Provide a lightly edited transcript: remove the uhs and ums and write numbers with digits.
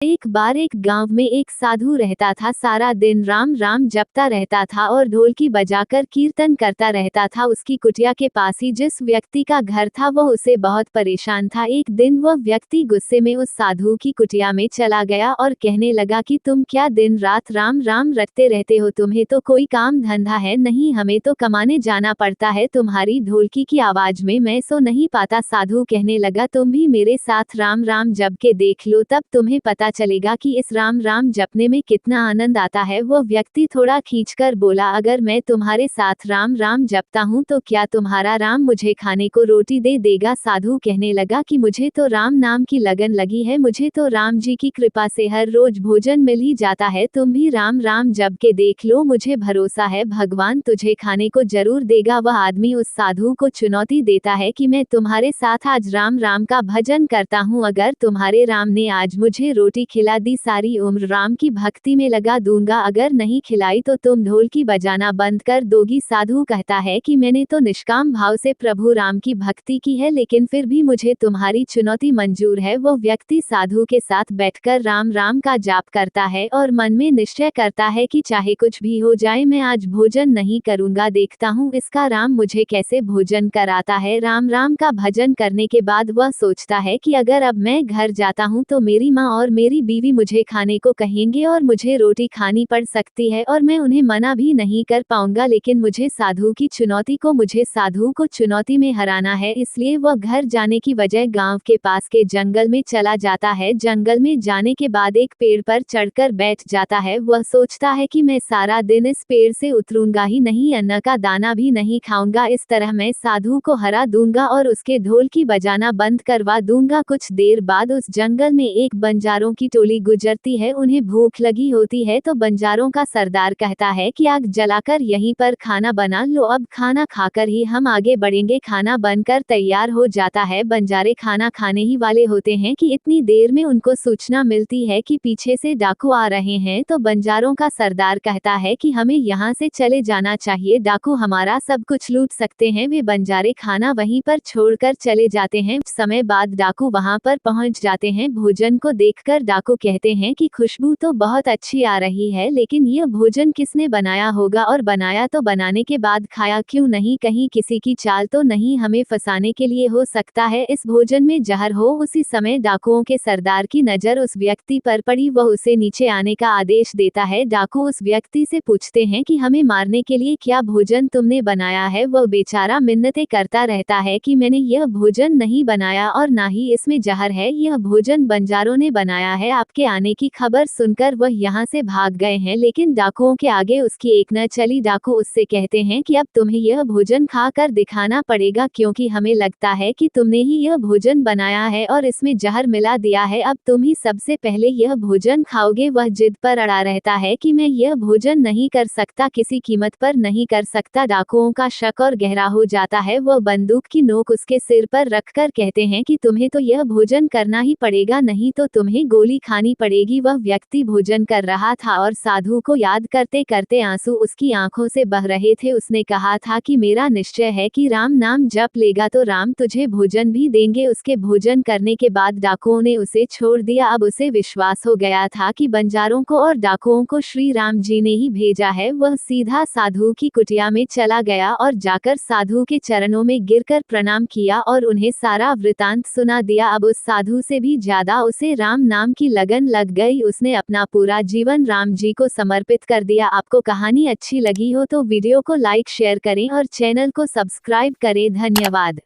एक बार एक गांव में एक साधु रहता था। सारा दिन राम राम जपता रहता था और ढोलकी बजाकर कीर्तन करता रहता था। उसकी कुटिया के पास ही जिस व्यक्ति का घर था वह उसे बहुत परेशान था। एक दिन वह व्यक्ति गुस्से में उस साधु की कुटिया में चला गया और कहने लगा कि तुम क्या दिन रात राम राम रटते रहते हो? तुम्हें तो कोई काम धंधा है नहीं, हमें तो कमाने जाना पड़ता है। तुम्हारी ढोलकी की आवाज में मैं सो नहीं पाता। साधु कहने लगा, तुम भी मेरे साथ राम राम जप के देख लो, तब तुम्हें पता चलेगा कि इस राम राम जपने में कितना आनंद आता है। वह व्यक्ति थोड़ा खींचकर बोला, अगर मैं तुम्हारे साथ राम राम जपता हूँ तो क्या तुम्हारा राम मुझे खाने को रोटी दे देगा? साधु कहने लगा कि मुझे तो राम नाम की लगन लगी है, मुझे तो राम जी की कृपा से हर रोज भोजन मिल ही जाता है। तुम भी राम राम जप के देख लो, मुझे भरोसा है भगवान तुझे खाने को जरूर देगा। वह आदमी उस साधु को चुनौती देता है कि मैं तुम्हारे साथ आज राम राम का भजन करता हूँ, अगर तुम्हारे राम ने आज मुझे रोटी खिला दी सारी उम्र राम की भक्ति में लगा दूंगा, अगर नहीं खिलाई तो तुम ढोलकी बजाना बंद कर दोगी। साधु कहता है कि मैंने तो निष्काम भाव से प्रभु राम की भक्ति की है, लेकिन फिर भी मुझे तुम्हारी चुनौती मंजूर है। वो व्यक्ति साधु के साथ बैठकर राम राम का जाप करता है और मन में निश्चय करता है कि चाहे कुछ भी हो जाए मैं आज भोजन नहीं करूंगा, देखता हूँ इसका राम मुझे कैसे भोजन कराता है। राम राम का भजन करने के बाद वह सोचता है कि अगर अब मैं घर जाता हूँ तो मेरी माँ और मेरी बीवी मुझे खाने को कहेंगे और मुझे रोटी खानी पड़ सकती है और मैं उन्हें मना भी नहीं कर पाऊंगा, लेकिन मुझे साधु को चुनौती में हराना है। इसलिए वह घर जाने की बजाय गांव के पास के जंगल में चला जाता है। जंगल में जाने के बाद एक पेड़ पर चढ़कर बैठ जाता है। वह सोचता है कि मैं सारा दिन इस पेड़ से उतरूंगा ही नहीं, अन्न का दाना भी नहीं खाऊंगा, इस तरह मैं साधु को हरा दूंगा और उसके ढोलकी बजाना बंद करवा दूंगा। कुछ देर बाद उस जंगल में एक बंजारों की टोली गुजरती है। उन्हें भूख लगी होती है तो बंजारों का सरदार कहता है कि आग जलाकर यहीं पर खाना बना लो, अब खाना खाकर ही हम आगे बढ़ेंगे। खाना बनकर तैयार हो जाता है। बंजारे खाना खाने ही वाले होते हैं कि इतनी देर में उनको सूचना मिलती है कि पीछे से डाकू आ रहे हैं। तो बंजारों का सरदार कहता है कि हमें यहाँ से चले जाना चाहिए, डाकू हमारा सब कुछ लूट सकते हैं। वे बंजारे खाना वहीं पर छोड़कर चले जाते हैं। समय बाद डाकू वहां पर पहुंच जाते हैं। भोजन को देखकर डाकू कहते हैं कि खुशबू तो बहुत अच्छी आ रही है, लेकिन यह भोजन किसने बनाया होगा, और बनाया तो बनाने के बाद खाया क्यों नहीं? कहीं किसी की चाल तो नहीं हमें फंसाने के लिए? हो सकता है इस भोजन में जहर हो। उसी समय डाकुओं के सरदार की नजर उस व्यक्ति पर पड़ी। वह उसे नीचे आने का आदेश देता है। डाकू उस व्यक्ति से पूछते हैं कि हमें मारने के लिए क्या भोजन तुमने बनाया है? वह बेचारा मिन्नतें करता रहता है कि मैंने यह भोजन नहीं बनाया और ना ही इसमें जहर है, यह भोजन बंजारों ने बनाया है। आपके आने की खबर सुनकर वह यहाँ से भाग गए हैं, लेकिन डाकुओं के आगे उसकी एक न चली। डाकू उससे कहते हैं कि अब तुम्हें यह भोजन खा कर दिखाना पड़ेगा, क्योंकि हमें लगता है कि तुमने ही यह भोजन बनाया है और इसमें जहर मिला दिया है। अब तुम ही सबसे पहले यह भोजन खाओगे। वह जिद पर अड़ा रहता है कि मैं यह भोजन नहीं कर सकता, किसी कीमत पर नहीं कर सकता। डाकुओं का शक और गहरा हो जाता है। वह बंदूक की नोक उसके सिर पर रखकर कहते हैं कि तुम्हें तो यह भोजन करना ही पड़ेगा, नहीं तो तुम्हें गोली खानी पड़ेगी। वह व्यक्ति भोजन कर रहा था और साधु को याद करते करते आंसू उसकी आंखों से बह रहे थे। उसने कहा था कि मेरा निश्चय है कि राम नाम जप लेगा तो राम तुझे भोजन भी देंगे। उसके भोजन करने के बाद डाकुओं ने उसे छोड़ दिया। अब उसे विश्वास हो गया था कि बंजारों को और डाकुओं को श्री राम जी ने ही भेजा है। वह सीधा साधु की कुटिया में चला गया और जाकर साधु के चरणों में गिरकर प्रणाम किया और उन्हें सारा वृतांत सुना दिया। अब उस साधु से भी ज्यादा उसे राम नाम की लगन लग गई। उसने अपना पूरा जीवन राम जी को समर्पित कर दिया। आपको कहानी अच्छी लगी हो तो वीडियो को लाइक शेयर करें और चैनल को सब्सक्राइब करें। धन्यवाद।